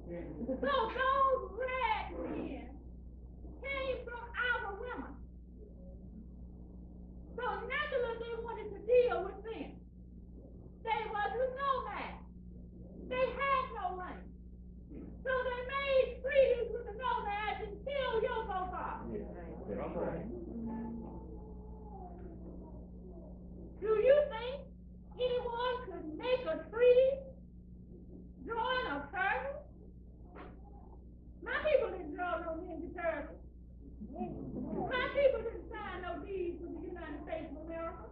So those red men came from our women. So naturally they wanted to deal with them. They wasn't nomads. They had no land. So they made treaties with the nomads until you'll go far. Do you think anyone could make a treaty drawing a turtle? My people didn't draw no ninja turtle. My people didn't sign no deeds with the United States of America.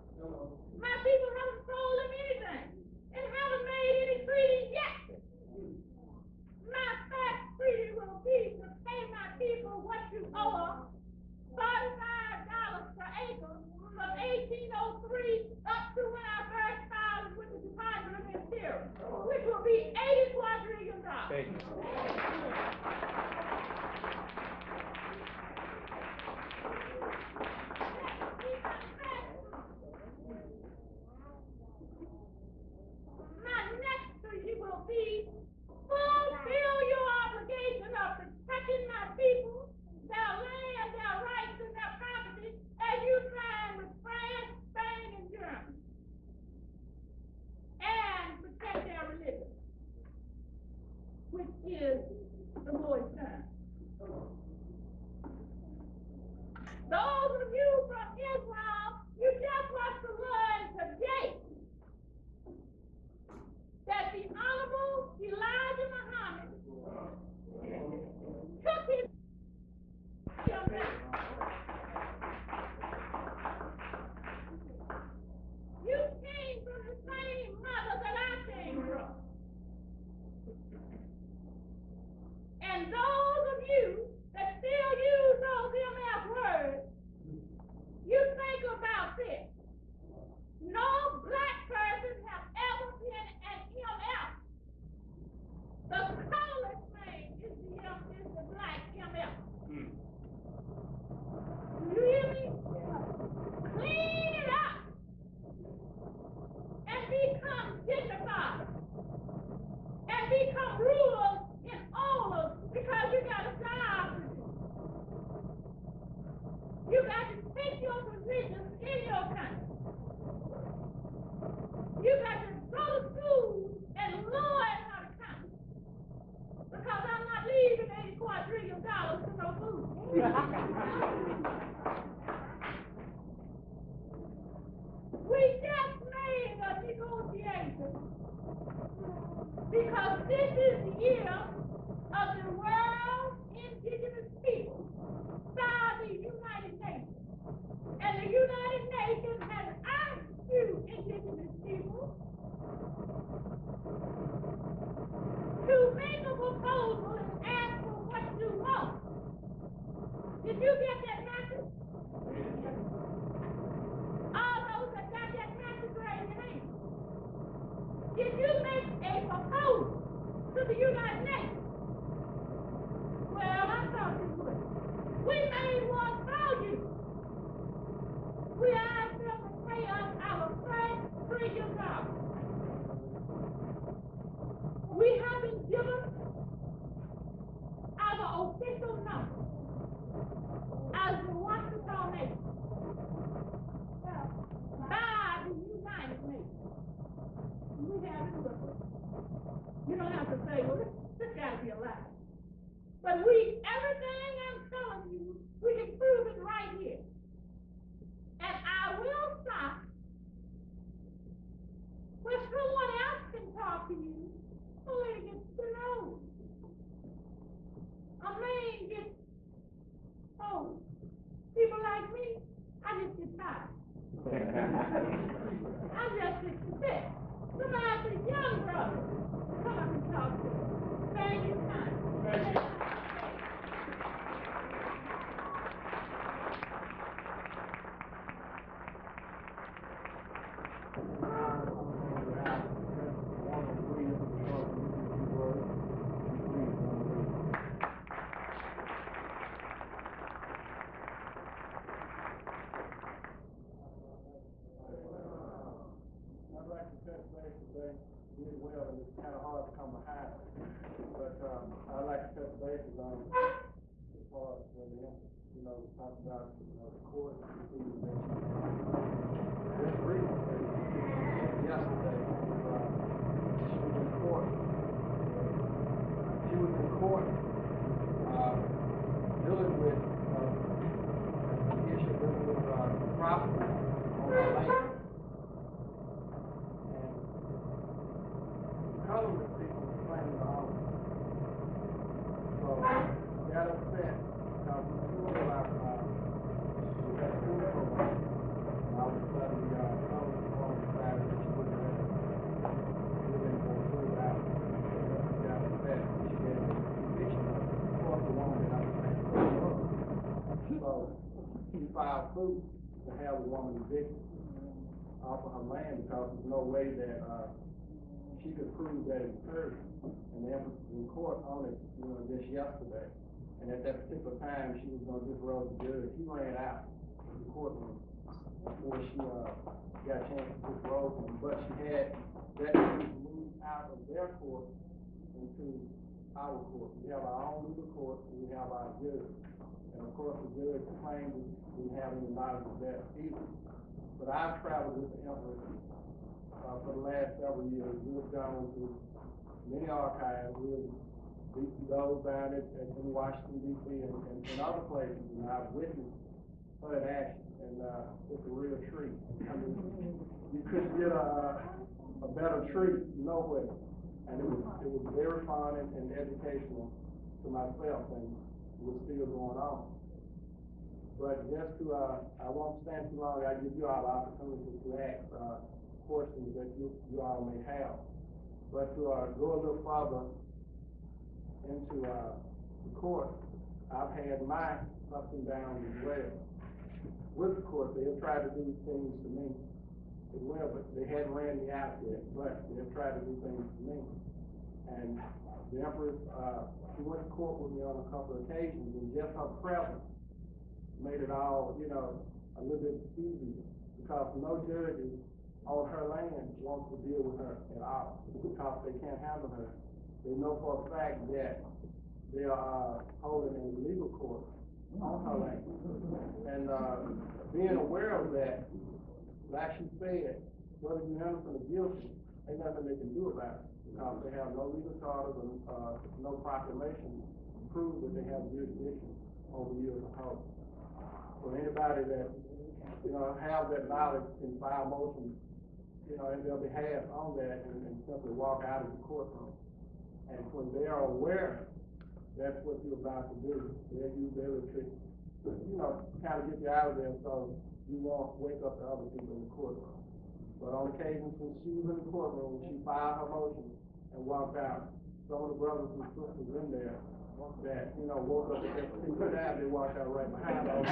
My people haven't sold them anything and haven't made any treaty yet. My first treaty will be to pay my people what you owe them, $35 per acre from 1803 up to when I first filed with the Department of Interior, which will be $80 quadrillion. My next treaty will be fulfill your obligation of protecting my people, their land, their rights, and their property as you signed with France, Spain, and Germany. And protect their religion, which is the Lord's Son. Those of you from Israel, you just must learn today that the Honorable Elijah Muhammad took his You came from the same mother that I came from. And those of you that still use those MF words, you think about this. No black person has ever been an MF. The colorless man is the black MF. Do you hear me? Clean it up and become dignified and become rulers and owners because you got a job to do. You got to take your positions in your country. You got to go to school and learn how to count. Because I'm not leaving $80 quadrillion to no food. We just made a negotiation because this is the year of the world indigenous people by the United Nations. And the United Nations has asked you, indigenous people, to make a proposal and ask for what you want. Did you get that message? All those that got that message, raise your hand. Did you make a proposal to the United Nations? Well, I thought you would. We made one for you. We asked them to pay us our first $1 trillion. We haven't given our official number as the Washitaw Nation by the United Nations. We haven't looked. You don't have to say, well, this got to be a lie. But everything I'm telling you, we can prove it right here. And I will stop where someone else can talk to you who it gets to know. A man gets old. People like me, I just get tired. I'm just 66. Somebody says, young brother, come up and talk to me. Thank you, time. I'd like to touch base today really well, and it's kind of hard to come behind. But I'd like to touch bases on as far as the we talked about the court proceedings that just recently, yesterday, she was in court. She was in court dealing with the issue dealing with property on her land. And the colorless people were claiming the home. So we got upset because we knew about we had a food program. And all of a sudden the colorless woman decided that she wouldn't let it. She didn't go food out. We got upset. She had a conviction for the woman that I was saying. So she filed suit to have the woman evicted off of her land because there's no way that she could prove that it was hers. And the Empress was in court on it, just yesterday. And at that particular time, she was going to disrobe the judge. He ran out of the courtroom before she got a chance to disrobe him. But she had that moved out of their court into our court. We have our own legal court, and we have our judge. And of course, the judge claimed that we didn't have any knowledge of that either. But I've traveled with the Empress for the last several years. We've gone to many archives. We've those down in Washington, D.C. and other places, and I've witnessed her in action. And it's a real treat. I mean, you couldn't get a better treat nowhere. And it was very fun and educational to myself, and it's still going on. But just to, I won't stand too long. I give you all the opportunity to ask questions that you all may have. But to go a little further into the court, I've had my ups and downs as well. With the court, they have tried to do things to me as well, but they hadn't ran me out yet. But they have tried to do things to me. And the Empress, she went to court with me on a couple of occasions, and just her presence made it all, a little bit easier, because no judges on her land wants to deal with her at all, because they can't handle her. They know for a fact that they are holding a legal court on her land. And being aware of that, like she said, whether you're innocent or guilty, ain't nothing they can do about it, because they have no legal charters and no proclamation to prove that they have jurisdiction over you as a whole. So anybody that, have that knowledge can file motions, in their behalf on that and simply walk out of the courtroom. And when they are aware that's what you're about to do, they'll use their retreat to, kind of get you out of there so you won't wake up the other people in the courtroom. But on occasions when she was in the courtroom, she filed her motion and walked out. Some of the brothers and sisters in there that, woke up and they put out, they walked out right behind her.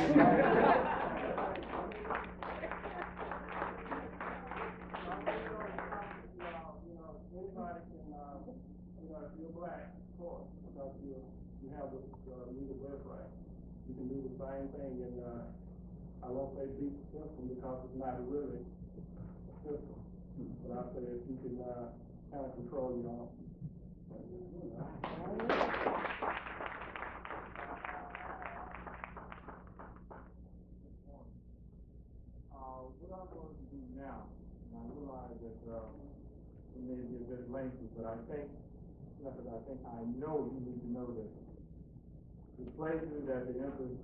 Anybody can, if you're black, of course, because you have the legal birthright, you can do the same thing. And I won't say beat the system because it's not really a system. But I say if you can kind of control your own. What I'm going to do now, and I realize that it may be a bit lengthy, but I think, I know you need to know this. The places that the Empress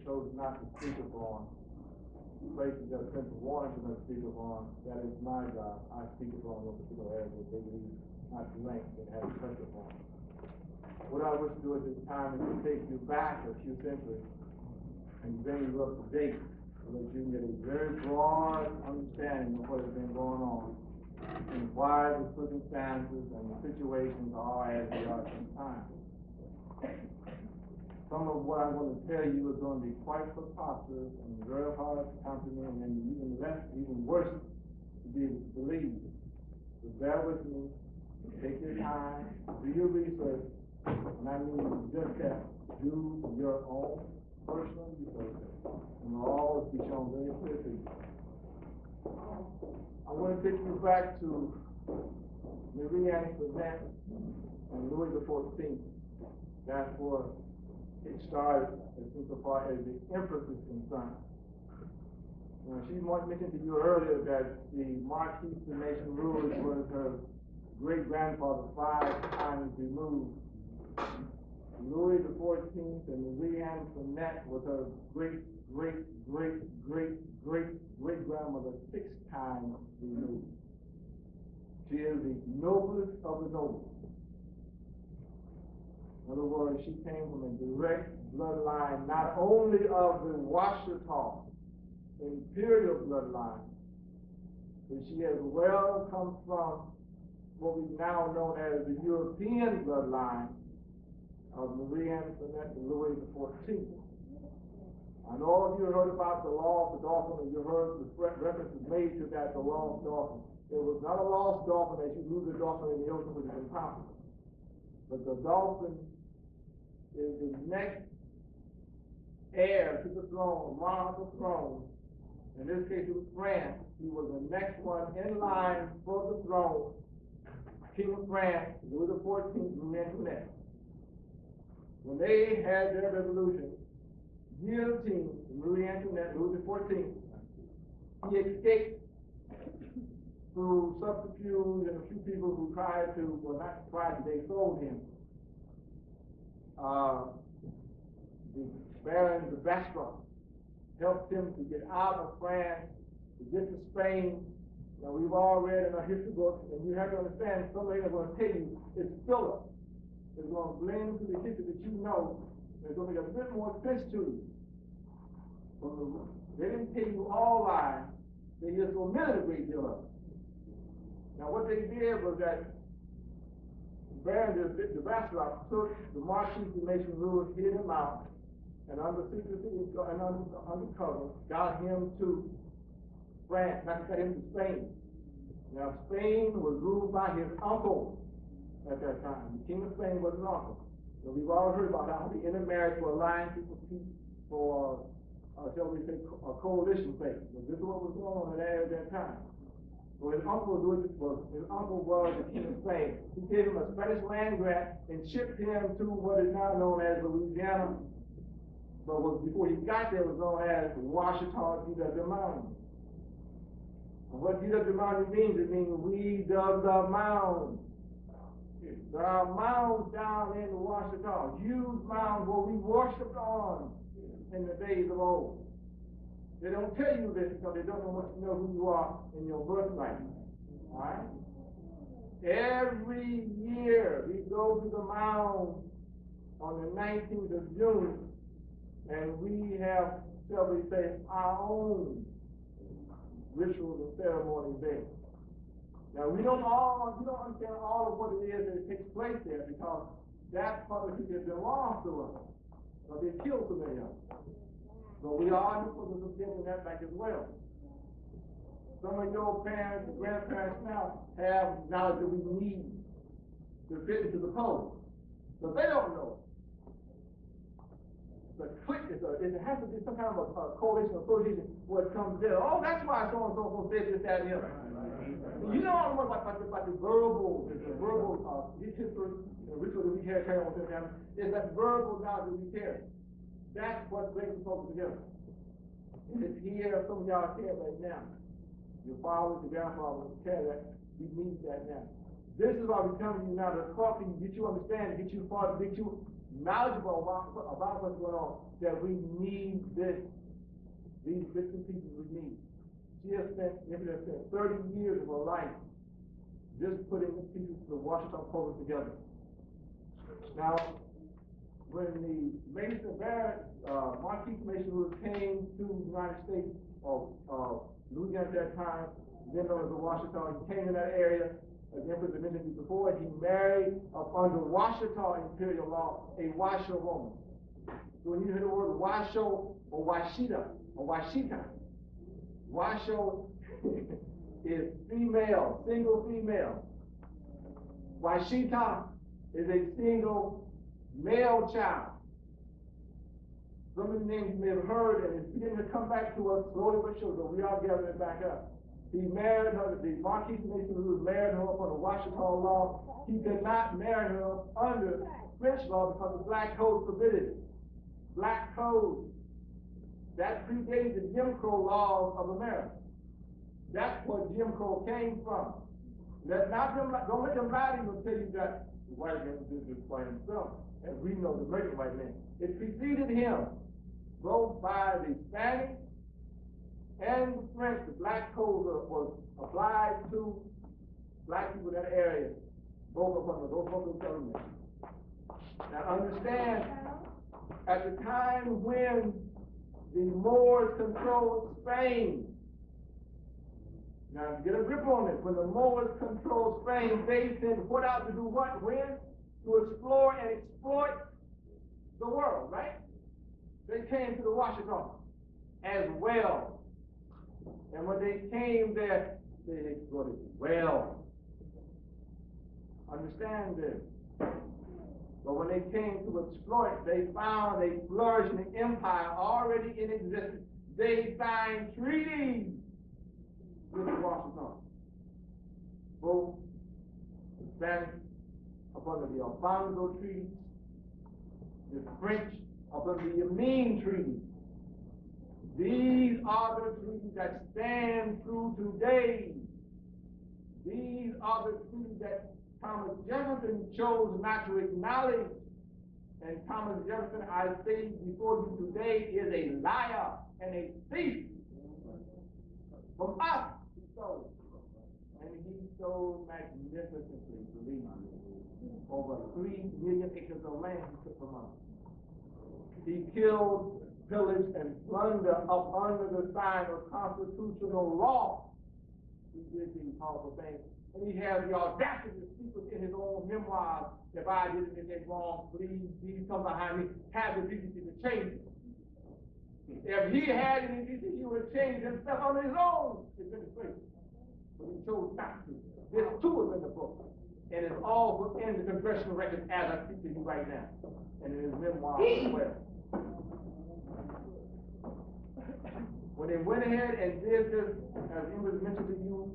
chose not to speak upon, the places that Prince wanted to speak upon, that is my job. I speak upon those particular areas that they believe not to link that have to touch upon. What I wish to do at this time is to take you back a few centuries and bring you up to date so that you can get a very broad understanding of what has been going on and why the circumstances and the situations are as they are sometimes. Some of what I'm going to tell you is going to be quite preposterous and very hard to comprehend, and even worse to be believed. So bear with me, take your time, do your research, and I mean just that, do your own personal research, and will always be shown very clear to you. I want to take you back to Marie Antoinette and Louis XIV. That's where it started, insofar as the Empress is concerned. Now, she mentioned to you earlier that the Marquise de Maison Rouge was her great-grandfather 5 times removed. Louis XIV and Marie Antoinette was her great-great-great-great-great-grandmother 6 times removed. She is the noblest of the noble. In other words, she came from a direct bloodline, not only of the Washitaw imperial bloodline, but she as well comes from what we now know as the European bloodline of Marie Antoinette and Louis XIV. I know all of you heard about the lost dolphin, and you heard the references made to that, the lost dolphin. It was not a lost dolphin as you lose a dolphin in the ocean, which is impossible. But the dolphin is the next heir to the throne, monarchical throne. In this case, it was France. He was the next one in line for the throne. King of France, Louis XIV, Marie Antoinette. When they had their revolution, guillotine Marie Antoinette, Louis XIV, he escaped through subterfuge and a few people who tried to, well, not tried to, they sold him. The Baron de Verdiacee helped him to get out of France, to get to Spain. Now, we've all read in our history books, and you have to understand, somebody is going to tell you it's filler. It's going to blend to the history that you know, and it's going to make a bit more sense to you. They didn't tell you all lies, they just omitted a great deal of it. Now, what they did was that Baron de Verdiacee took the Marquis de Maison Rouge, hid him out, and under secrecy and undercover, got him to France, not got him to Spain. Now, Spain was ruled by his uncle at that time. The King of Spain was his uncle. So we've all heard about how they intermarried for alliances for peace, for, shall we say, a coalition sake. But this is what was going on at that time. So his uncle was the King of Spain. He gave him a Spanish land grant and shipped him to what is now known as Louisiana. But before he got there, it was known as Washitaw D.W. Mountain. And what D.W. Mountain means, it means we dug the mound. There are mounds down in Washitaw, huge mounds where we worshiped on in the days of old. They don't tell you this because they don't want you to know who you are in your birthright. All right? Every year we go to the mound on the 19th of June, and we have, shall we say, our own rituals and ceremonies there. Now, we don't understand all of what it is that takes place there because that part of it has been lost to us. But they killed so many of them. So we are in the process of getting that back as well. Some of your parents and grandparents now have knowledge that we need to fit into the code. But they don't know. It has to be some kind of a coalition or association where it comes together. Oh, that's why so-and-so said this, that, and the other. You know all about the verbal history, the ritual that we carry on with them. Is that verbal knowledge that we carry. That's what brings the folks together. And it's here, some of y'all care right now. Your fathers, your grandfathers care that. We need that now. This is why we come to you now to talk to you, get you understanding, get you farther, get you knowledgeable about what's going on, that we need this. These bits and pieces we need. She has spent 30 years of her life just putting the pieces of the Washitaw puzzle together. Now, when the Marquis Mason Rouge came to the United States of Louisiana at that time, then known as the Washitaw, he came in that area. As the Empress mentioned before, he married under Washitaw imperial law a washerwoman. So when you hear the word washo or washita or washita, washo is female, single female. Washita is a single male child. Some of the names you may have heard, and it's beginning to come back to us slowly but surely, so we are gathering it back up. He married her, the Marquis Nation who married her up under Washitaw law. He could not marry her under French law because the black code forbid it. Black code. That predated the Jim Crow laws of America. That's where Jim Crow came from. Don't let them lie to you and tell you that the white man did this by himself. And we know the murder white man. It preceded him, both by the Spanish and the French. The black code was applied to black people in that area, both of them, those local governments. Now understand, at the time when the Moors controlled Spain, now get a grip on this, when the Moors controlled Spain, they sent what out to do what, when? To explore and exploit the world, right? They came to the Washitaw as well. And when they came there, they exploited well. Understand this. But when they came to exploit, they found a flourishing empire already in existence. They signed treaties with the Washitaw. Both the Spanish up under the Alfonso Treaty, the French up under the Amin Treaty. These are the treaties that stand through today. These are the treaties that Thomas Jefferson chose not to acknowledge. And Thomas Jefferson, I say before you today, is a liar and a thief. From us, he stole. And he stole magnificently, believe me. Over 3 million acres of land he took from us. He killed, pillaged, and plundered up under the sign of constitutional law. He did these horrible things. And he has the audacity to speak within his own memoirs. If I did anything wrong, please come behind me. Have the decency to change it. If he had any decency, he would have changed himself on his own administration. But he chose not to. This too is in the book. And it's all within the congressional records as I speak to you right now. And in his memoirs as well. When they went ahead and did this, as Empress mentioned to you,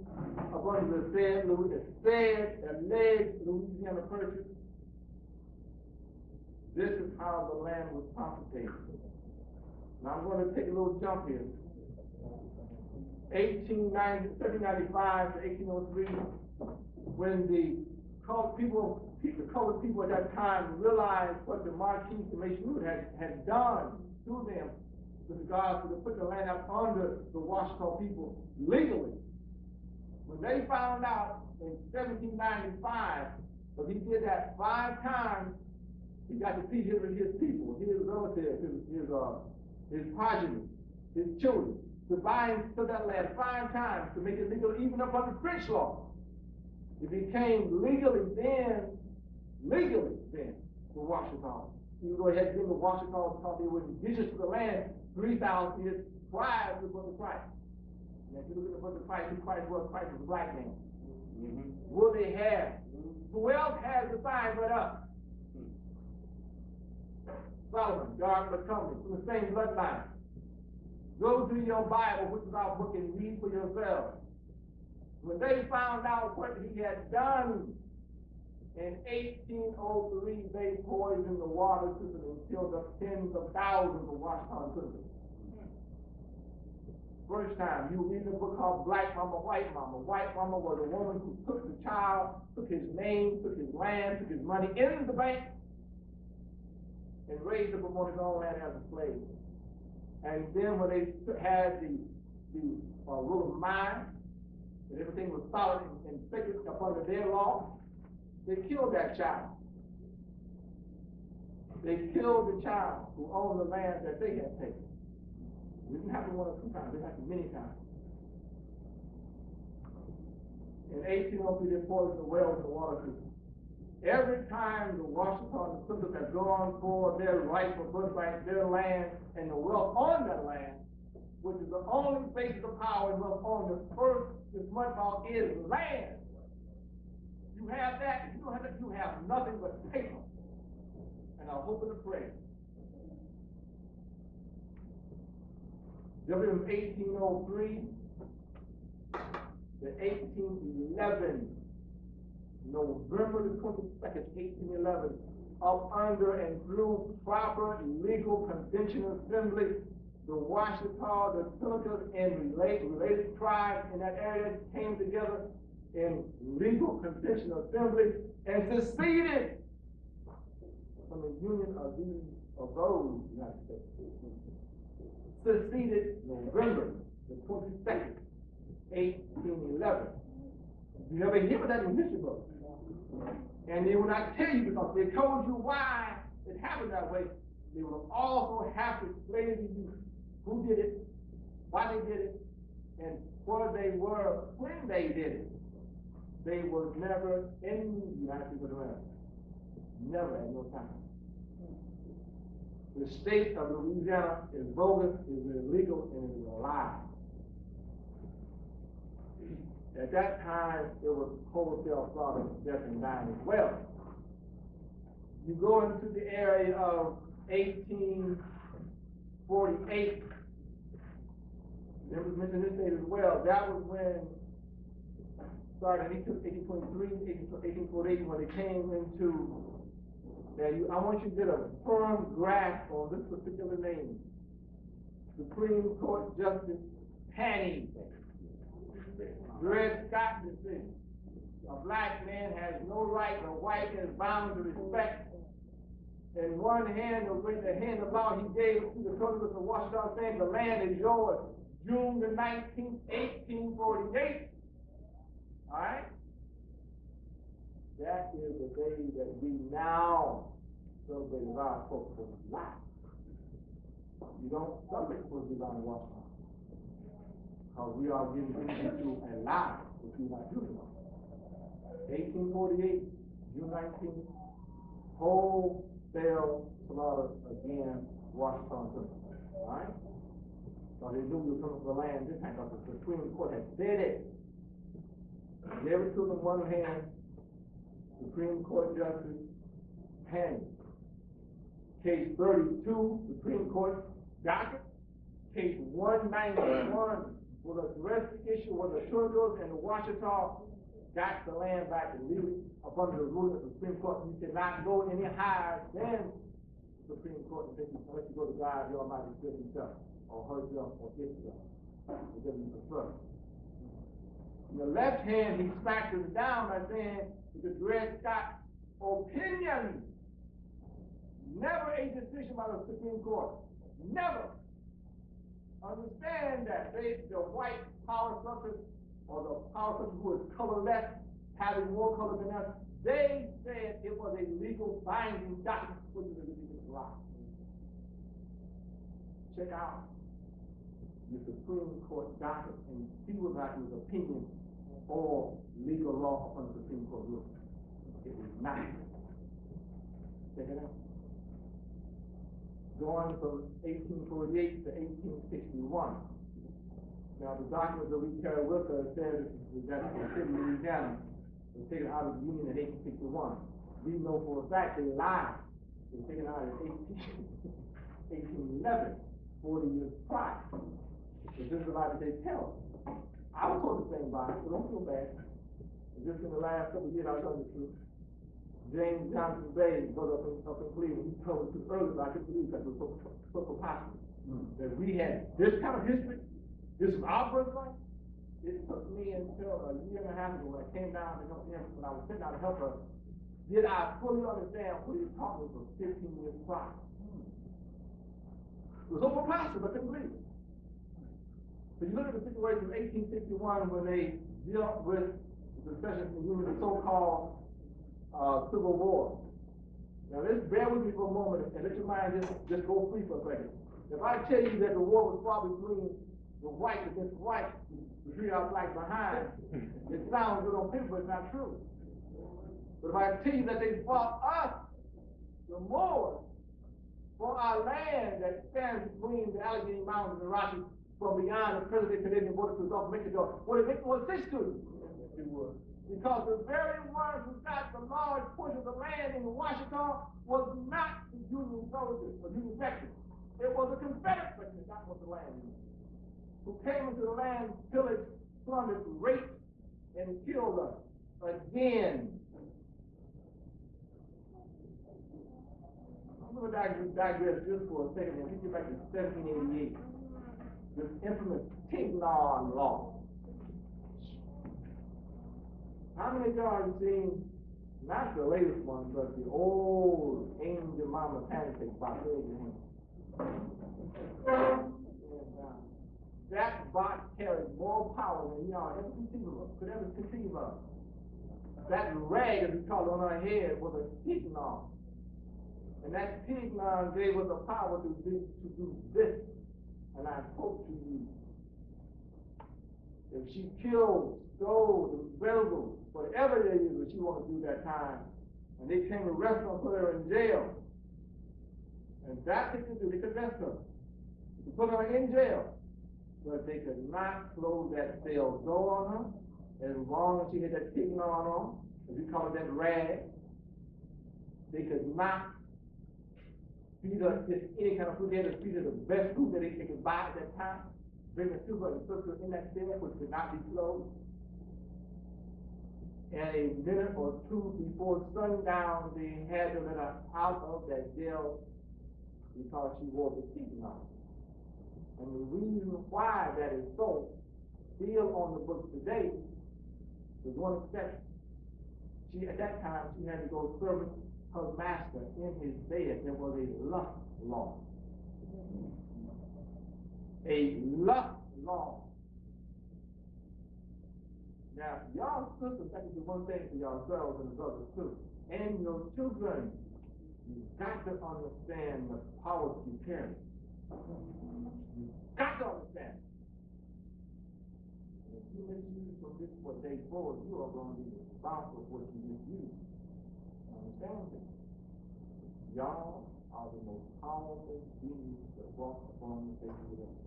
upon the said alleged Louisiana Purchase, this is how the land was confiscated. Now I'm going to take a little jump here. 1795 to 1803, when the colored people at that time realized what the Marquis de Maisonneuve had done to them with regards to putting the land out under the Washitaw people legally. When they found out in 1795, but he did that 5 times, he got to see his people, his relatives, his progeny, his children, to buy into that land 5 times to make it legal, even up under French law. It became legally then, the Washitaw. You go ahead and give the Washitaw because they were indigenous to the land 3,000 years prior to the birth of Christ. And if you look at the birth of Christ, Christ was a black man. Will they have? Who else has the sign but us? Solomon, God McCumbee, from the same bloodline. Go to your Bible, which is our book, and read for yourselves. When they found out what he had done in 1803, they poisoned the water system and killed up tens of thousands of Washitaw citizens. First time, you read a book called Black Mama, White Mama. White Mama was a woman who took the child, took his name, took his land, took his money in the bank, and raised him upon his own land as a slave. And then when they had the rule of mind, and everything was solid and sacred upon their law, they killed that child. They killed the child who owned the land that they had taken. It didn't happen 1 or 2 times, it happened many times. In 1803, they poisoned the wells and the water system. Every time the Washitaw and the Plymouth have gone for their rightful birthright, their land, and the wealth on that land, which is the only basis of power and wealth on the earth, this month all is land. You have that, if you don't have that, you have nothing but paper. And I hope and I pray. Just in 1803, to 1811, November the 22nd, 1811, up under and through proper legal convention assembly, the Washitaw, the Senators, and related tribes in that area came together in legal convention assembly and seceded from the union of those United States. Seceded November the 22nd, 1811. You never hear about that in history books. And they will not tell you because they told you why it happened that way. They will also have to explain to you who did it, why they did it, and where they were when they did it. They were never in the United States of America. Never at no time. The state of Louisiana is bogus, is illegal, and is a lie. At that time, it was wholesale slaughter, death, and dying as well. You go into the area of 1848. There was mentioned this date as well. That was when, started in 1823, 1848, when it came into, I want you to get a firm grasp on this particular name. Supreme Court Justice Haney. Dred Scott decision. A black man has no right, a white is bound to respect. In one hand, with the hand of law, he gave it to the Senators of Washitaw, saying the land is yours. June the 19th, 1848. All right? That is the day that we now celebrate as our folks for life. You don't celebrate for divine Washitaw. Because we are getting into a lie, which we not doing. 1848, June 19th, wholesale slaughter again, Washington. All right? So they knew we were coming for the land this time because the Supreme Court had said it. Gave it to them one hand, Supreme Court Justice Haney. Case 32, Supreme Court docket. Case 191 will address the issue where the Senators and the Washitaw got the land back illegally up under the ruling of the Supreme Court. You cannot go any higher than the Supreme Court unless you go to God, the Almighty, Spirit himself, or herself, or itself, whichever you prefer. In the left hand, he smacked it down by saying, the Dred Scott opinion, never a decision by the Supreme Court. Never. Understand that the white power structure, or the power structure who is colorless, having more color than us, they said it was a legal binding document, which is a ridiculous lie. Check out the Supreme Court docket and see what that was opinion or legal law upon the Supreme Court ruling. It is not. Check it out. Going from 1848 to 1861. Now, the documents that we carry with us says that the city of Louisiana was taken out of the Union in 1861. We know for a fact they lied. They were taken out in 1811, 40 years prior. It's just a lie that they tell. I was told the same by it, so don't feel bad. Just in the last couple of years, I was telling the truth. James Johnson Bay goes up in Cleveland. He told us earlier, but I couldn't believe that it was so possible. That we had this kind of history. This is our birthright. It took me until a year and a half ago when I came down to help him, when I was sitting down to help her, did I fully understand what he was talking about for 15 years prior. It was so possible, I couldn't believe it. But you look at the situation of 1861 when they dealt with the succession from the Union, the so-called Civil War. Now let's bear with me for a moment and let your mind just go free for a second. If I tell you that the war was fought between the white against white, the three our blacks behind, it sounds good on paper, but it's not true. But if I tell you that they fought us, the Moors, for our land that stands between the Allegheny Mountains and Rockies from beyond the present-day Canadian border to the Gulf of Mexico, would it make more sense to you? It would. Because the very ones who got the large portion of the land in Washitaw was not the Union soldiers or Union veterans. It was the Confederate veterans that was the land, who came into the land, pillaged, plundered, raped, and killed us again. I'm going to digress just for a second and get back to 1788. This infamous Tignon law. How many of y'all have seen, not the latest one, but the old Angel Mama pancake box? Raise your hand. That box carried more power than y'all ever could ever conceive of. That rag, as we call it, on her head was a tignon. And that tignon gave us the power to do this. And I quote to you, if she killed, stole, embezzled, whatever it is that she wanted to do that time, and they came to arrest her and put her in jail, and that's what they could do, they could arrest her, they could put her in jail, but they could not close that cell door on her, as long as she had that tignon on, as we call it, that rag. They could not feed her just any kind of food. They had to feed her the best food that they could buy at that time, bring her to her and put her in that cell, which could not be closed. And a minute or two before sundown, they had to let her out of that jail because she wore the tignon. And the reason why that is so, still on the books today, there's one exception. At that time, she had to go service her master in his bed. There was a lust law. A lust law. Now, y'all sisters have to do one thing for yourselves and the brothers too. And your children, you've got to understand the powers you carry. You've got to understand. If you misuse from this for day forward, you are going to be responsible for what you misuse. Understand it? Y'all are the most powerful beings that walk upon the face of the earth.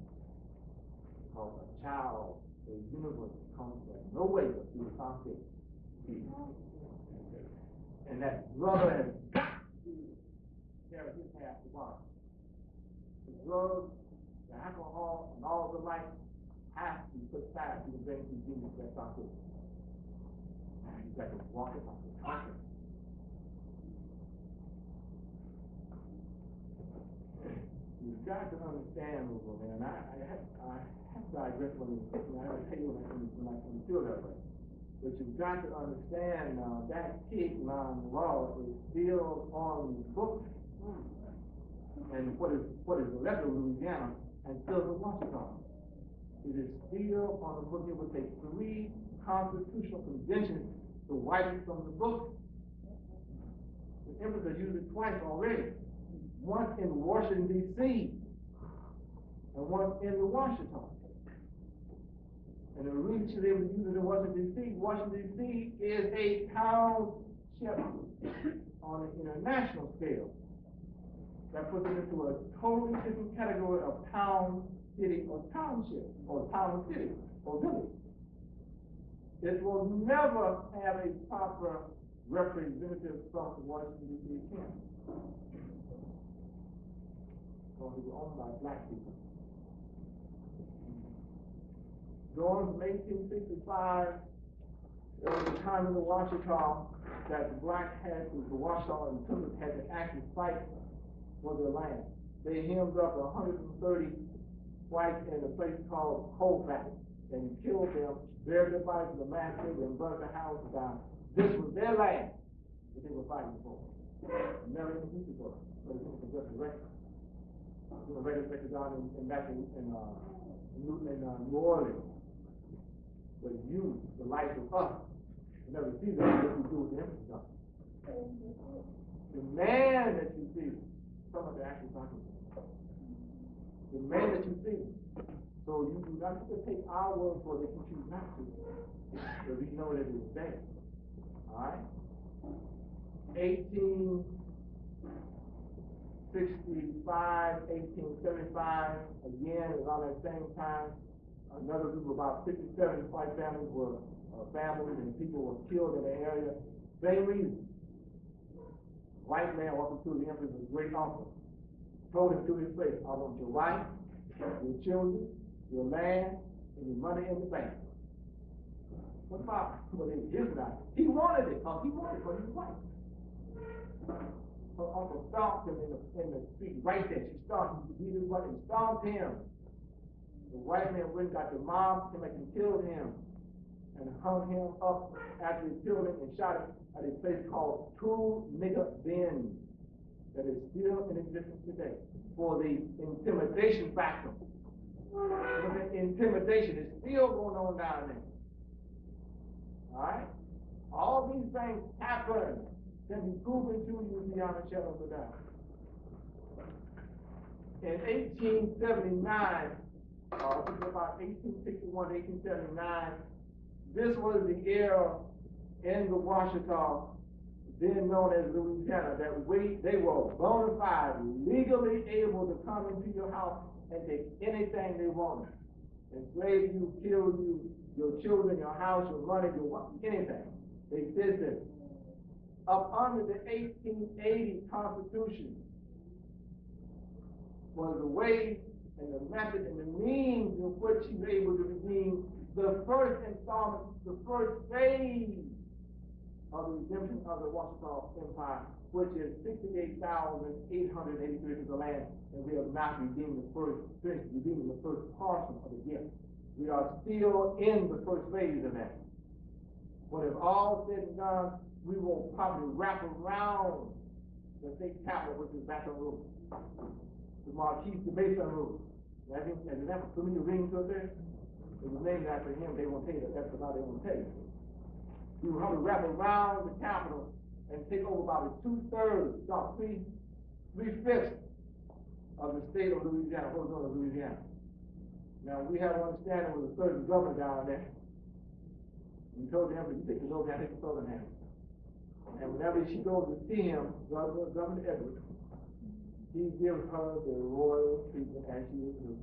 Because a child, a universe, comes from no way but through the foundation. And that brother has got to carry his half to water. The drugs, the alcohol, and all the life has to be put aside to bring these demons that foundation. And you got to walk it like a conqueror. You've got to understand, man. I have to digress when I have to tell you when I feel that way. But you've got to understand now that tignon law is still on the books. And what is the letter of Louisiana and still in Washitaw. It is still on the book. It would take 3 constitutional conventions to wipe it from the book. The Empress has used it twice already. Once in Washington, D.C., and once in the Washitaw. And the reason she's able to use it in Washington, D.C. is a township on an international scale. That puts it into a totally different category of town, city, or township, or town, city, or village. It will never have a proper representative from the Washington, D.C. campus. Because it was owned by black people. Going from 1865, there was a time in the Washitaw that the black had to, the Washitaw and Plymouth had to actually fight for their land. They hemmed up 130 whites in a place called Colfax and killed them, buried their bodies in the mass grave, and burned the houses down. This was their land that they were fighting for. Never in the history book, but it's just a record. A record down in New Orleans. But you, the life of us, you never see that what you do with the Empress stuff. The man that you see, some of the actual talking about. The man that you see. So you do not have to take our word for it if you choose not to. So we know that it's there. Alright? 1865, 1875, again, around that same time, another group of about 57 white families were families and people were killed in the area. Same reason. White man walking through the Empress' great uncle, told him to his face, I want your wife, your children, your land, and your money in the bank. What about? Well, his not. He wanted it, because he wanted it for his wife. Her uncle stomped him in the street right there. She stomped him. He didn't want him. Stomped him. The white man went and got the mob, came back and killed him, and hung him up after he killed him and shot him at a place called Two Nigger Bend, that is still in existence today, for the intimidation factor. But the intimidation is still going on down there. All right? All these things happen, can be proven to you beyond a shadow of a doubt. In 1879, about 1861, 1879, this was the era in the Washitaw, then known as Louisiana, that they were bona fide, legally able to come into your house and take anything they wanted. Enslave you, kill you, your children, your house, your money, anything. They did this. Up under the 1880 Constitution was the way and the method and the means in which he was able to redeem the first installment, the first phase of the redemption of the Washitaw Empire, which is 68,883 acres of land, and we have not redeemed the first portion of the gift. We are still in the first phase of that. When it's all said and done, we will probably wrap around the state capital, which is Baton Rouge, the Marquis de Baton Rouge. As an example, so many rings up there, it was named after him. They won't tell you that. That's about they won't tell you. We will probably wrap around the capital and take over about 2/3, about 3/5 of the state of Louisiana, what's known as Louisiana. Now we have an understanding with a certain governor down there. We told the Empress, you take the northern hand, take the southern hand. And whenever she goes to see him, Governor Edwards, he gives her the royal treatment as she is due.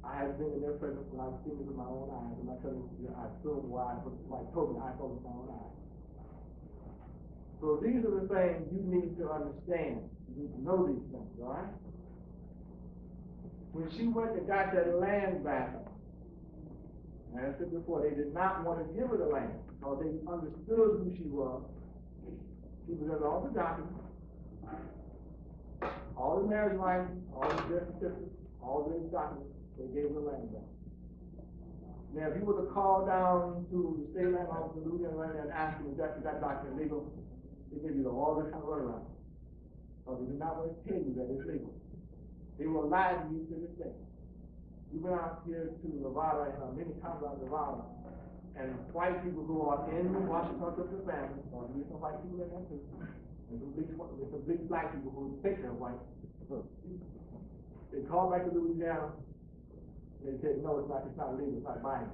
I have been in their presence when I've seen it with my own eyes, and I tell you, I assume why, like told me I saw it with my own eyes. So these are the things you need to understand. You need to know these things, all right? When she went and got that land back, as I said before, they did not want to give her the land, because they understood who she was. She was under all the documents, all the marriage rights, all the death certificates, all the documents. They gave her the land back. Now, if you were to call down to the state land office in Louisiana and ask them if that document legal, they give you all this kind of runaround. Because they do not want to tell you that it's legal. They will lie to you to this day. You went out here to Nevada and many times out in Nevada, and white people who are in Washington took their families, or there's some white people in there too, and some big black people who think they're white. They called back to Louisiana. They said, no, it's not legal, it's not binding.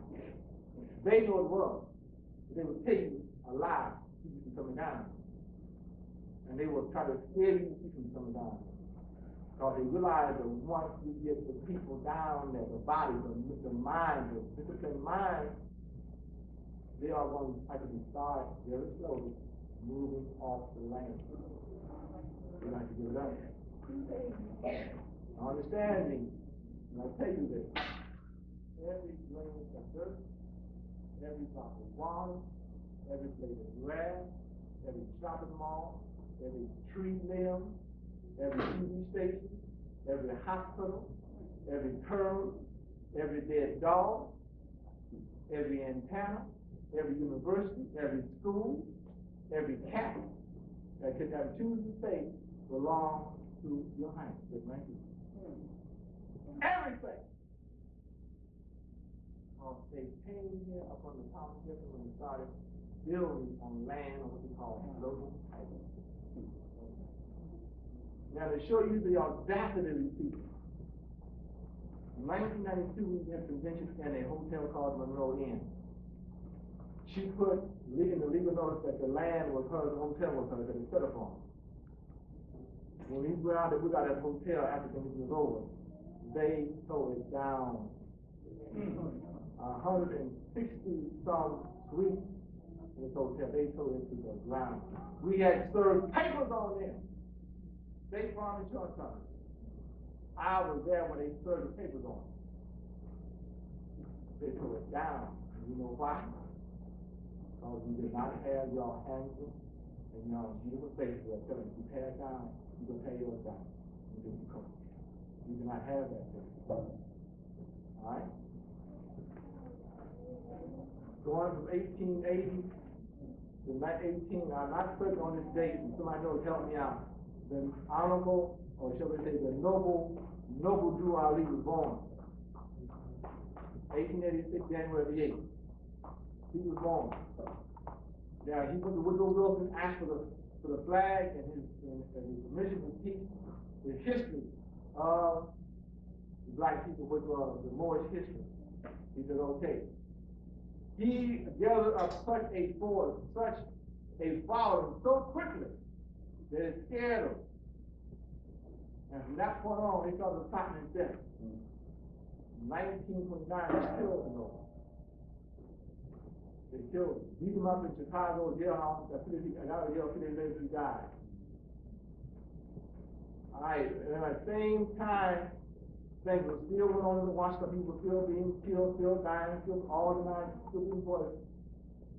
They know it was. They would tell you a lie to keep you from coming down. And they will try to scare you to keep you from coming down. Because they realize that once we get the people down there, the body, the mind, the disciplined mind, they are going to actually start very slowly moving off the land. They like to give it up. Understanding, and I tell you this, every grain of dirt, every drop of water, every blade of grass, every shopping mall, every tree limb, every TV station, every hospital, every curb, every dead dog, every antenna, every university, every school, every cat that could have choose to say belongs to your highness. Everything. They came here up on the top of it when they started building on land on what we call local title. Now to show you the audacity of these people, in 1992 we had a convention in a hotel called Monroe Inn. She put in the legal notice that the land was hers, the hotel was hers, that it set up on. When we went out, we got that hotel after the convention was over, they tore it down. 160-some suites in this hotel, they tore it to the ground. We had served papers on them. State Farm Insurance Company. I was there when they served the papers on. They tore it down. You know why? Because you did not have your handsome and your beautiful face. They're telling you, pass down, you can pay yours down. You cannot have that thing. All right? Going from 1880 to 1918, I'm not certain on this date, and somebody knows, help me out. The honorable, or shall we say, the noble Drew Ali was born. 1886, January the 8th. He was born. Now, he went to Woodrow Wilson, asked for the flag and his permission to teach the history of the black people, which was the Moorish history. He said, okay. He gathered up such a force, such a following so quickly that it scared them. And from that point on, they started attacking himself. In 1929, they killed him. They killed him, beat him up in Chicago jailhouse. Out of jail 3 days later, he died. All right, and at the same time, things were still going on in the Washitaw. People were still being killed, still dying, still organized, still being forced.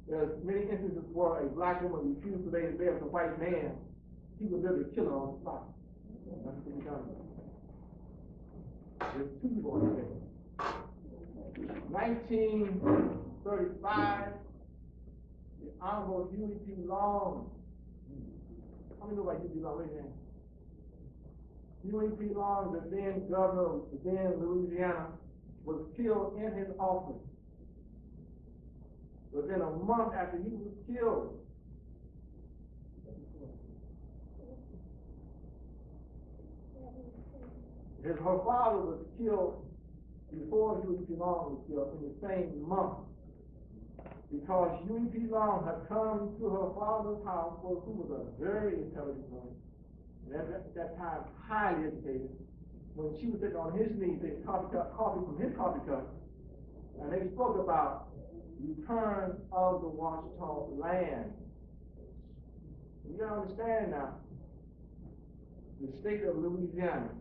There's many instances where a black woman refused to lay in bed with a white man. He would literally kill her on the spot. That's what he done. There's 2 people on the bed. 1935, the Honorable Huey P. Long. How many know about Huey P. Long? Raise your hand. Huey P. Long, the then governor of then Louisiana, was killed in his office. Within a month after he was killed, her father was killed before Huey P. Long was killed in the same month. Because Huey P. Long had come to her father's house, who was a very intelligent woman, and at that time highly educated. When she was sitting on his knees, they coffee from his coffee cup, and they spoke about return of the Washitaw land. You gotta understand now, the state of Louisiana,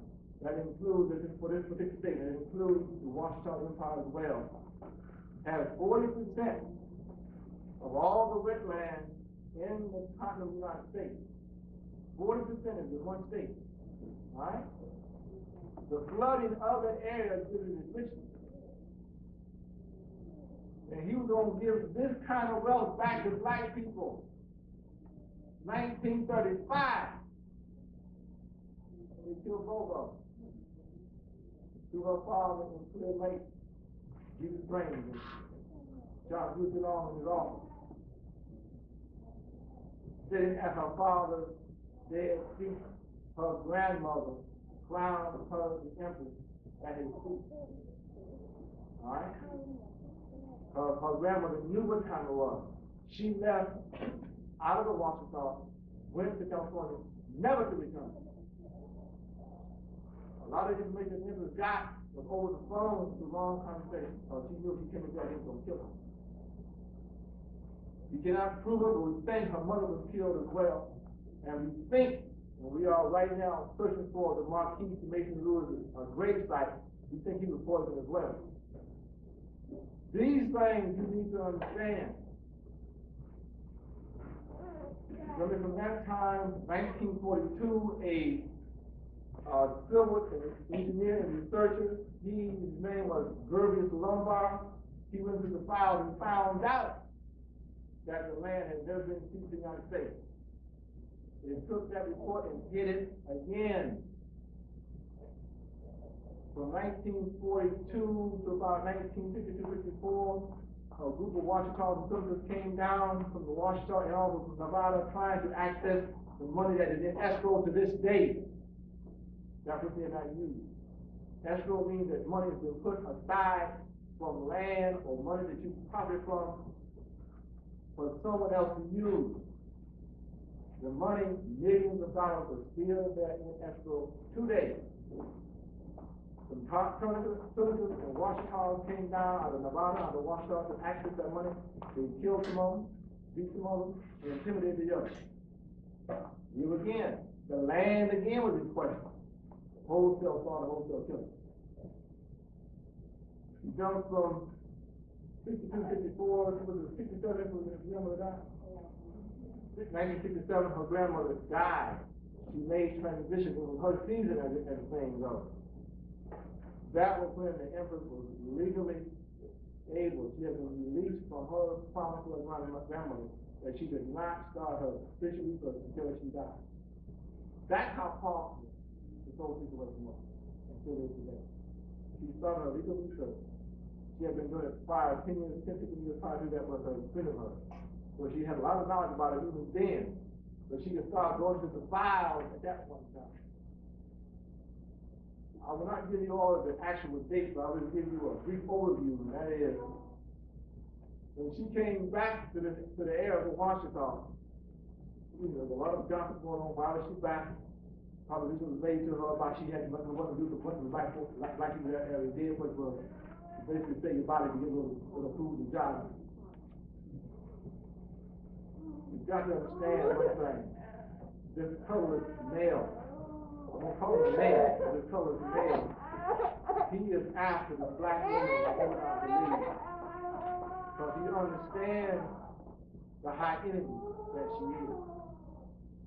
that includes, for this particular state, that includes the Washitaw Empire as well, has 40% of all the wetlands in the continent of the United States. 40% is in one state, all right? The flooding of that area is really richness. And he was going to give this kind of wealth back to black people. 1935, they killed both of them. To her father in Clear Lake, Jesus Brain, and John Huey Long in his office. Sitting at her father's dead feet, her grandmother crowned her the Empress at his feet. All right? Her grandmother knew what time it was. She left out of the Washitaw, went to California, never to return. A lot of information the Empress got was over the phone through long conversation. She knew if she came into that, he was going to kill her. We cannot prove it, but we think her mother was killed as well. And we think, and we are right now searching for the Marquis Mason Lewis gravesite, we think he was poisoned as well. These things you need to understand. Remember, from that time, 1942, a civil engineer and researcher, his name was Gervius Lombard. He went to the files and found out that the land had never been seized in the United States. They took that report and did it again. From 1942 to about 1952-54, a group of Washitaw and Senators came down from the Washitaw and all of Nevada trying to access the money that is in escrow to this day. That's what they're not using. Escrow means that money has been put aside from land or money that you profited from for someone else to use. The money, millions of dollars, are still there in escrow today. Some senators and Washitaw came down out of Nevada, out of Washitaw to access that money. They killed some of them, beat some of them, and intimidated the others. You again, the land again was in question. Wholesale slaughter, wholesale killing. You jump from 62, 64, was it 67 when his grandmother died? 1967, her grandmother died. She made transition. It was her season as the saying goes. That was when the Empress was legally able. She had been released from her promise to her grandmother that she did not start her official research until she died. That's how powerful this whole situation was, and still is today. She started her legal research. She had been doing it prior, 10 years, 10, 15 years prior to that was a friend of hers. So she had a lot of knowledge about it even then. But she could start going to the files at that point in time. I will not give you all of the actual dates, but I will give you a brief overview, and that is, when she came back to the area of Washitaw, you know, a lot of gossip going on. Why was she back? Probably this was laid to her about she had nothing to do with what the black folks like in that area did, which was basically say your body to get a little food and job. You've got to understand one thing. This colored male, I won't call him a male, this colored male, he is after the black woman that he not believe. Because he understands the high enemy that she is.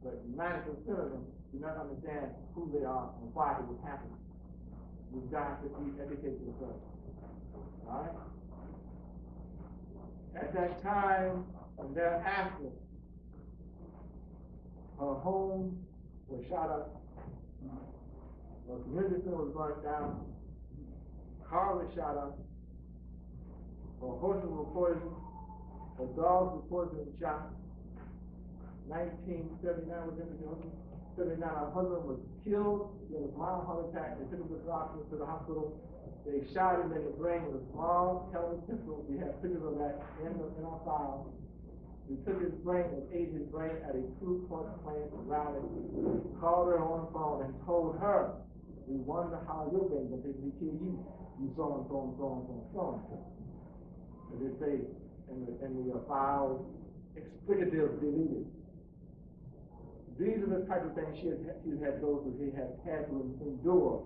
But 90% of them do not understand who they are and why it was happening. You've got to be educated yourself. Alright? At that time and thereafter, her home was shot up. Her community center was burnt down. Car was shot up. Her horses were poisoned. Her dogs were poisoned and shot. 1979 was in 79, her husband was killed. He had a mild heart attack. They took him to the doctor, to the hospital. They shot him in the brain with a small caliber pistol. We have pictures of that in our file. We took his brain and ate his brain at a Ku Klux Klan rally. Called her on the phone and told her, we wonder how your brain is going to kill you. You so and so and so and so and so and so. As they say in the file, explicative deleted. These are the type of things she had those who he had to endure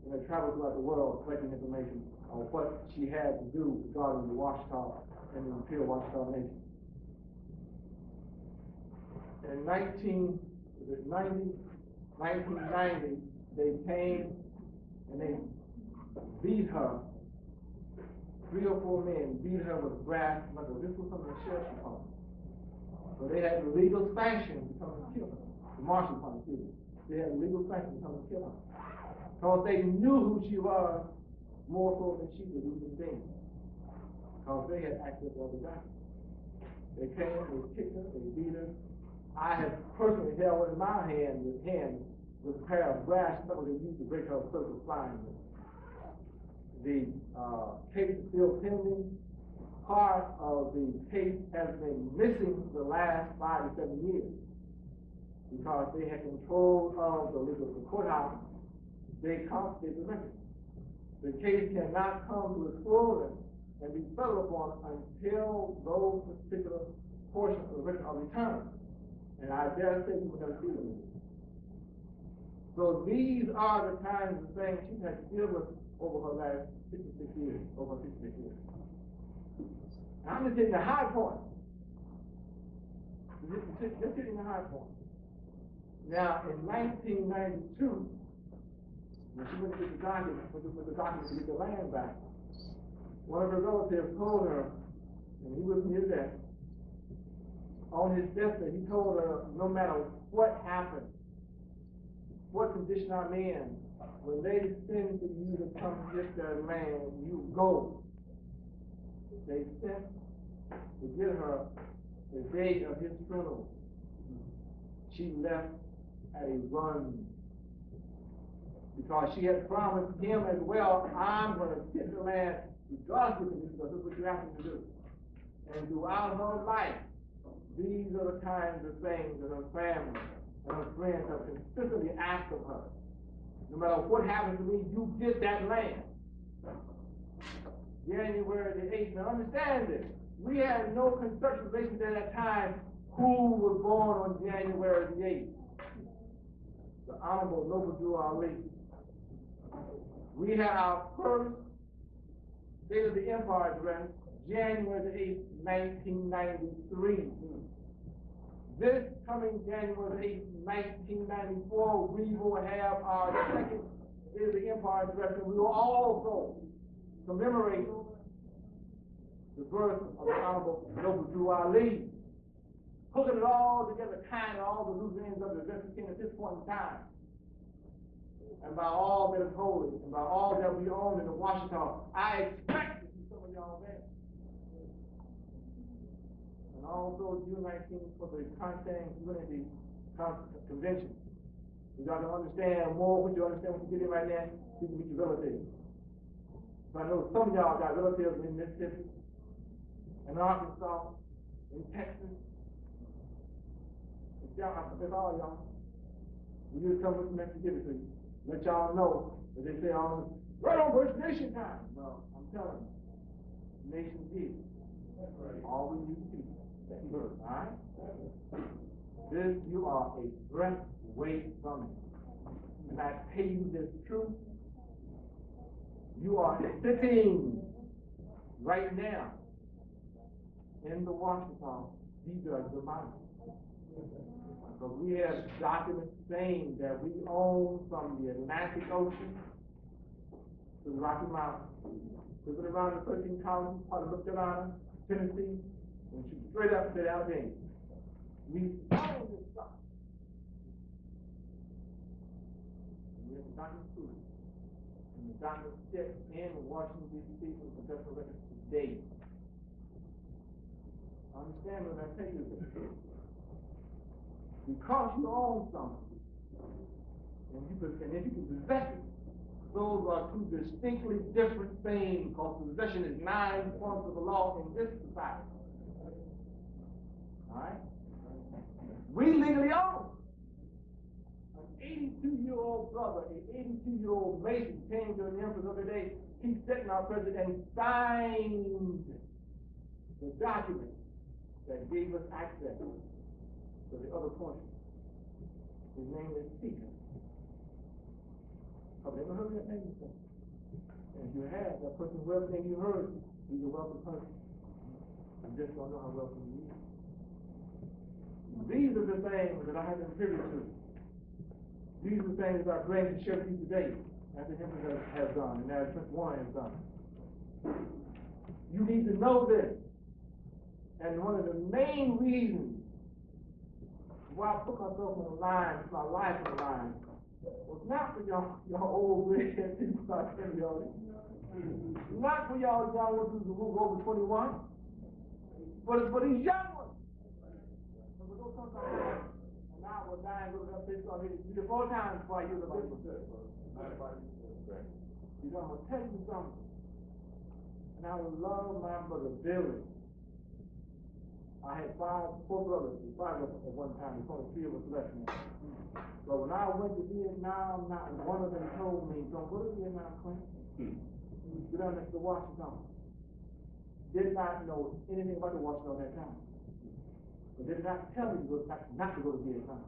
when they traveled throughout the world collecting information on what she had to do regarding the Washitaw and the Imperial Washitaw Nation. In 1990, they came and they beat her. 3 or 4 men beat her with brass knuckles. This was from the sheriff's department. So they had the legal sanction to come and kill her. The marshal department, too. They had legal sanction to come and kill her. Because they knew who she was more so than she did even then. Because they had access to all the documents. They came, they kicked her, they beat her. I have personally held in my hand with a pair of brass knuckles they used to break her cervical spine with. The case is still pending. Part of the case has been missing the last 5 to 7 years because they had control of the courthouse. They confiscated the record. The case cannot come to its fullness and be settled upon until those particular portions of the record are returned. And I dare say you will never see them. So these are the kinds of things she had to deal with over her last 66 years, over 66 years. I'm just hitting the high point. Just hitting the high point. Now, in 1992, when she went to get the documents, to get the land back, one of her relatives told her, and he was near death, on his deathbed, he told her, no matter what happened, what condition I'm in, when they send for you to come get their land, you go. They sent to get her the day of his funeral. She left at a run because she had promised him as well, I'm going to get the land regardless of this, because this is what you asked me to do. And throughout her life, these are the kinds of things that her family and her friends have consistently asked of her. No matter what happens to me, you get that land. January the 8th. Now understand this. We had no construction relations at that time who was born on January the 8th. The Honorable Noble Drew Ali. We had our first State of the Empire address January the 8th, 1993. This coming January 8th, 1994, we will have our second Day of the Empire address, and we will also commemorate the birth of the Honorable Noble Drew Ali. Hooking it all together, tying all the loose ends of the events we can at this point in time. And by all that is holy, and by all that we own in the Washitaw, I expect to see some of y'all there. And also June 19th for the Content Unity Convention. You got to understand more what you understand what you get in right now, you can meet your relatives. So I know some of y'all got relatives in Mississippi, in Arkansas, in Texas. It's all y'all. We just come with the message to give it to you. Let y'all know that they say right on First Nation time. Well, I'm telling you, nation is. All we need to do. All right? This, you are a breath away from it. And I tell you this truth. You are sitting right now in the Washitaw, Judge the mind. Because we have documents saying that we own from the Atlantic Ocean to the Rocky Mountains, living around the 13 colonies, part of North Carolina, Tennessee, and shoot straight up to Alabama. We own this stuff. And we have the documents proof. And the documents sit in Washington, D.C. for the congressional records today. Understand when I tell you this. Because you own something, and if you can possess it, those are two distinctly different things, because possession is 9 points of the law in this society. All right? We legally own an 82-year-old brother, an 82-year-old Mason came to the Empress the other day. He sat in our president and signed the document that gave us access to the other portion. His name is Speaker. I've never heard that name before. And if you have, that person, whoever name you heard, he's a welcome person. You just don't know how welcome he is. These are the things that I have been privy to. These are the things that I bring to share with you today, as the Empress has done, and as Prince Warren has done. You need to know this. And one of the main reasons why I put myself on the line, my life on the line, was not for y'all old gray head people about 10 y'all. Not for y'all young ones who over 21, but it's for these young ones. And for those sometimes, and I was dying to go to that place already 3 or 4 times before I used a business. You know, I'm gonna tell you something. And I love my brother Billy. I had 4 brothers, 5 of them at one time. There's only 3 of us left now. But when I went to Vietnam, not one of them told me, don't go to Vietnam, Clint. Get down next to Washitaw. Did not know anything about the Washitaw at that time. But did not tell me not to go to Vietnam.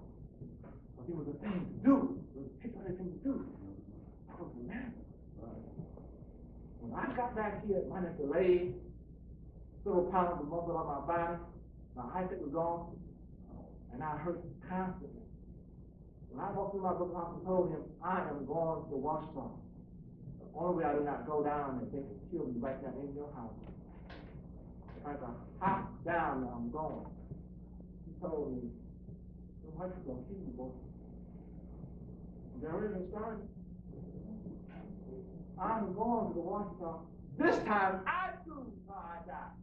But it was a thing to do. It was a particular thing to do. I was a man. When I got back here, minus the leg, several pounds of muscle on my body, my eyesight was gone, and I hurt constantly. When I walked through my brother's house and told him, I am going to Washitaw. The only way I did not go down and they could kill me right now in your house. If I can hop down now, I'm going. He told me, so much is going to kill you, boy. And then everything started. I'm going to the Washitaw. This time, I choose how I die.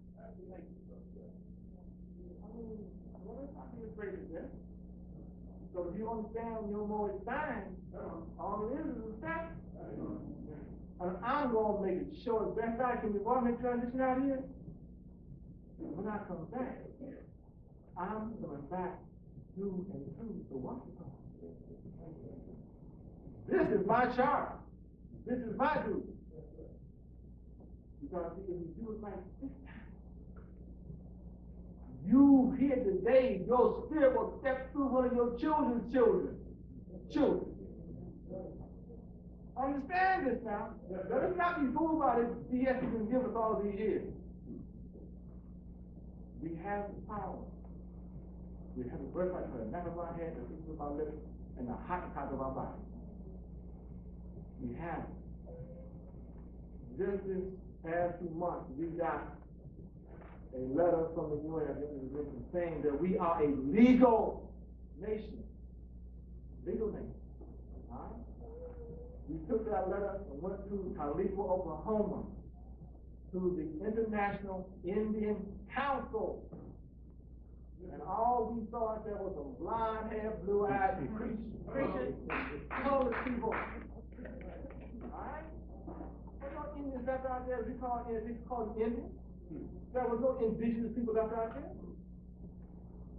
Well, let's not be afraid of this. So if you understand no more it's dying, all it is a step. And I'm going to make it sure as best I can before I make transition out here. When I come back, I'm coming back through and through the Washitaw. This is my charge. This is my duty. Because if you do it like this time, you here today, your spirit will step through one of your children's children. Understand this now. Let us not be fooled by this BS you've been giving us all these years. We have the power. We have the birthright for the neck of our head, the tip of our lips, and the hot top of our body. We have it. Just this past 2 months, we got a letter from the UN saying that we are a legal nation. Legal nation. All right? We took that letter and went to Toledo, Oklahoma, to the International Indian Council. And all we saw out there was some blonde-haired, blue-eyed preachers, colored people. All right? There's no Indians left out there. We call them Indians. There was no indigenous people left out there.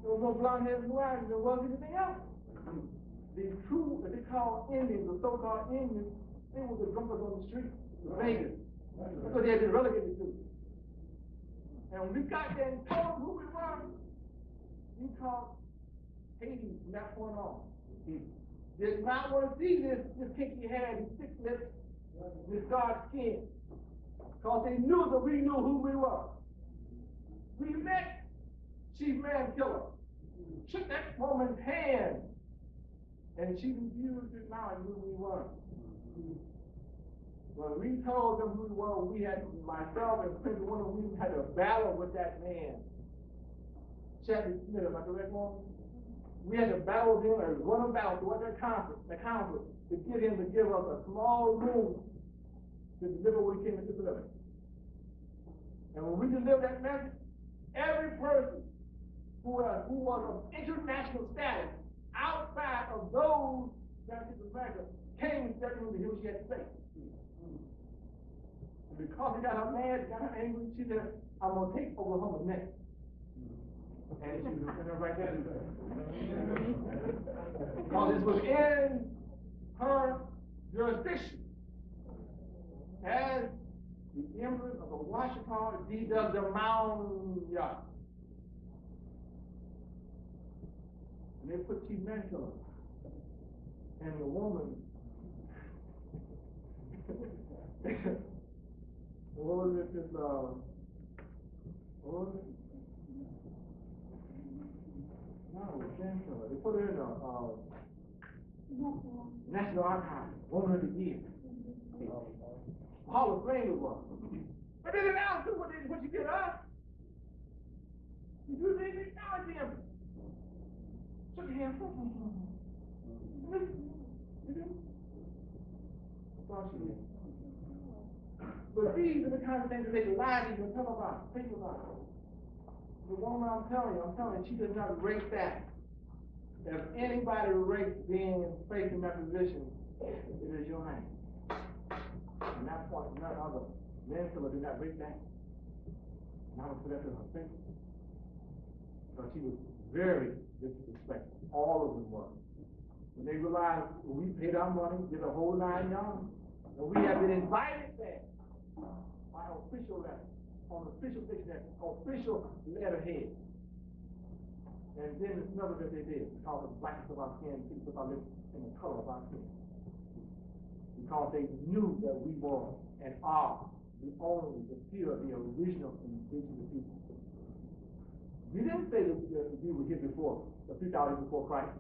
There was no blonde-haired, blue-eyed, there wasn't anything else. The true, what they call Indians, the so-called Indians, they were the drunkers on the street, the Vegas. That's what they had been relegated to. And when we got there and told them who we were, we called Haiti from that point on. Did not want to see this kinky hair, these thick lips, this dark skin. Because they knew that we knew who we were. We met Chief Man Killer, shook that woman's hand, and she refused to acknowledge who we were. When we told them who we were, we had, myself and Prince Wonder, we had a battle with that man. Chadwick Smith, am I correct, Mom? We had to battle with him and run a battle throughout the council to get him to give us a small room to deliver what he came to deliver. And when we delivered that message, every person who was of international status outside of those that in America came and stepped into him, she had to say. And because he got her mad, got her angry, she said, I'm going to take Oklahoma next. And she was in her right there. Because this was in her jurisdiction as the Empress of the Washitaw D.W. And they put Chief Mankill and the woman. What was it? What was it? No, Chancellor. They put her in the National Archives, Woman of the Year. Hall of Fame it was. But they didn't ask her what she did us. You didn't acknowledge the Empress. Shook your hand. That's all she did. But these are the kind of things that they lie to you and tell about, think about. The woman I'm telling you, she does not rate that. If anybody rates being placed in that position, it is your name. And that point, none other. Mansilla did not rate that. And I would put that to her face. Because she was very disrespectful. All of them were. When they realized we paid our money, did a whole 9 yards, and we have been invited there by official letter, on official dictionary, official letterhead. And then the smell that they did, because of the blackness of our skin, thickness of our lips, and the color of our skin. Because they knew that we were and are the only, the pure, the original indigenous people. We didn't say that we were here before, 3,000 years before Christ.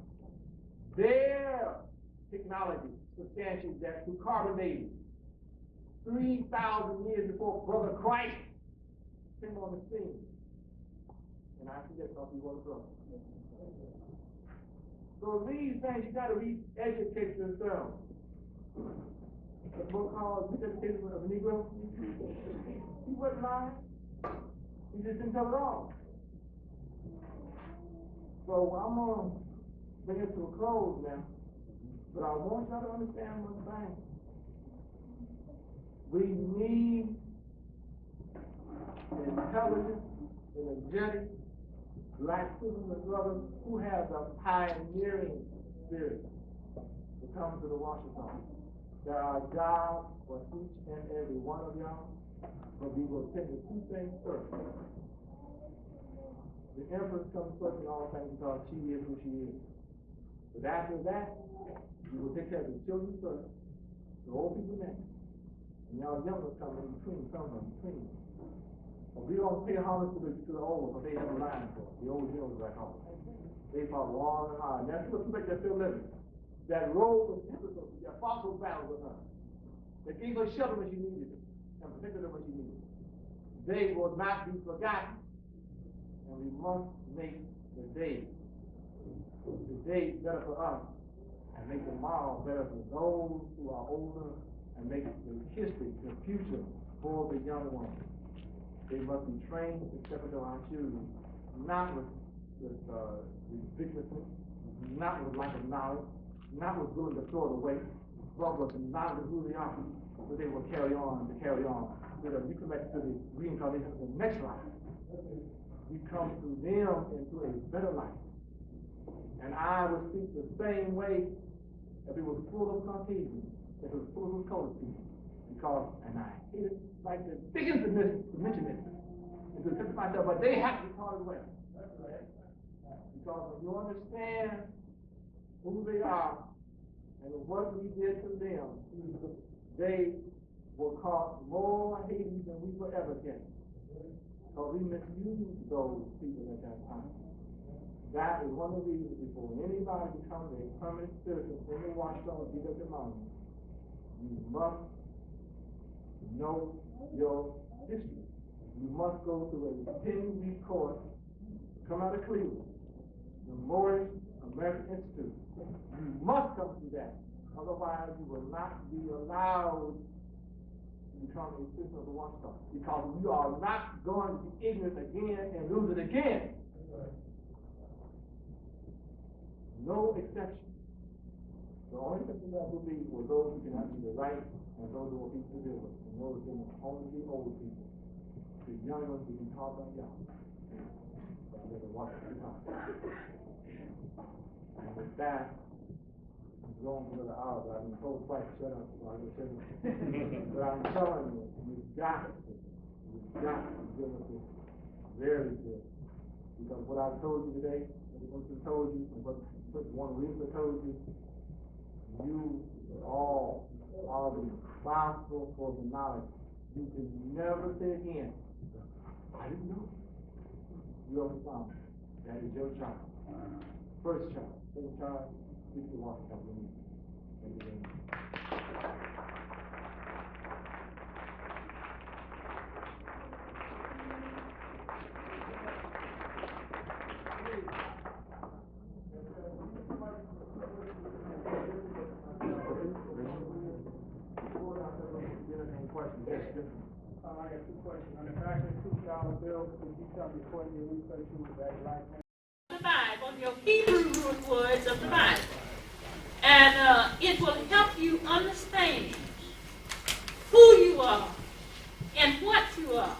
Their technology substantiates that through carbon dating. 3,000 years before Brother Christ came on the scene. And I see that because he was a brother. So these things, you got to re-educate yourself. The book called Re-Education of the Negro. He wasn't lying. He just didn't tell it all. So I'm going to bring it to a close now. But I want y'all to understand one thing. We need intelligent, energetic, black sisters and brothers who have the pioneering spirit to come to the Washitaw. There are jobs for each and every one of y'all, but we will tend to 2 things first. The Empress comes first in all things because she is who she is. But after that, we will take care of the children first, the old people next. And y'all young ones come in between, some of them between. But we don't pay homage to the old, but they have a line for it. The old generals back home. They fought long and hard. And that's what they're still living. That role of difficulty, that fought battles with her. They gave her shelter when she needed it, and protected her when she needed it. They will not be forgotten. And we must make the day better for us, and make tomorrow better for those who are older, and make the history, the future for the young ones. They must be trained to step into our shoes, not with ridiculousness, not with lack of knowledge, not with willing to throw it away, but with knowledge of who they are, so they will carry on, so that we come back to the reincarnation of the next life. We come through them into a better life. And I would speak the same way if it was full of Caucasians, if it was full of colored people. Because, and I hate it like the biggest to mention it, and to tell myself, but they have to be taught as well. Because when you understand who they are and what we did to them, they will cause more Hades than we will ever get. Because we misused those people at that time. That is one of the reasons before anybody becomes a permanent citizen in the Washitaw mountain, you must know your history. You must go through a 10-week course, come out of Cleveland, the Moorish American Institute. You must come through that. Otherwise, you will not be allowed to become a citizen of the Washitaw. Because you are not going to be ignorant again and lose it again. No exception. The only exception that will be for those who can actually the right and those who will be to deal with. And those who will only be old people. The young ones will be taught by young. But they will watch the time. And with that, I'm going for another hour, but I've been told twice, shut up, so I just shut up. But I'm telling you, you've got to deal with this very good. Because what I've told you today, what I told you, and what one reason told you, you all are responsible for the knowledge. You can never say again, I didn't know. You're responsible. That is your child. First child. Second child, speak to Washitaw. Thank you very much. I got two questions. On the back of the $2 bill, could you tell me what your research was that black man? The Bible, your Hebrew root words of the Bible. And it will help you understand who you are and what you are.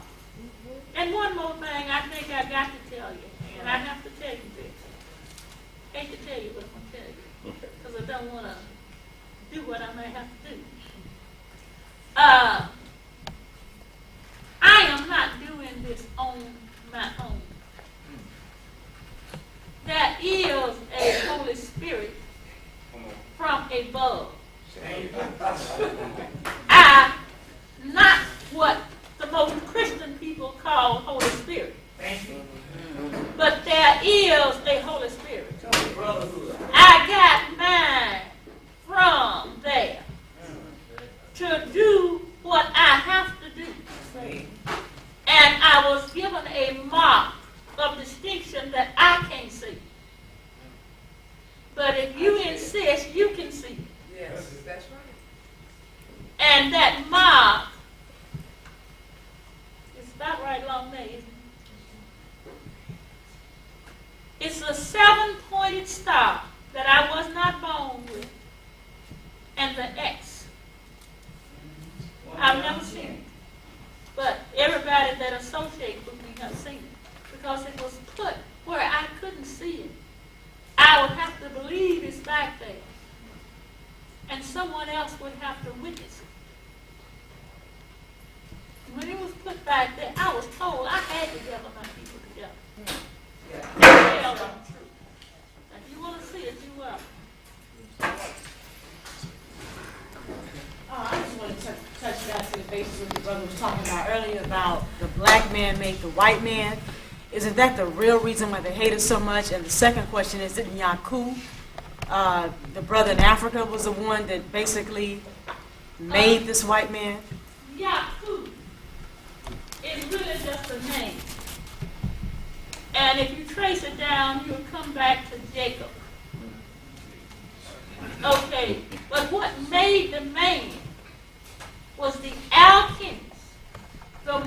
And one more thing I think I got to tell you, and I have to tell you this. I hate to tell you what I'm going to tell you, because I don't want to do what I may have to do. I am not doing this on my own. There is a Holy Spirit from above. Not what the most Christian people call Holy Spirit. But there is a Holy Spirit. I got mine from there to do what I have to do. And I was given a mark of distinction that I can't see. But if you insist, you can see it. Yes, that's right. And that mark is about right along there, isn't it? It's a 7-pointed star that I was not born with. And the X. I've never seen it. But everybody that associates with me has seen it. Because it was put where I couldn't see it. I would have to believe it's back there. And someone else would have to witness it. When it was put back there, I was told I had to gather my people together. Tell them the truth. If you want to see it, you will. I just want to touch back to the basis of what your brother was talking about earlier about the black man made the white man? Isn't that the real reason why they hate us so much? And the second question is, didn't Yaku, the brother in Africa, was the one that basically made this white man? Yaku is really just a name. And if you trace it down, you'll come back to Jacob. Okay, but what made the man was the alchemist, the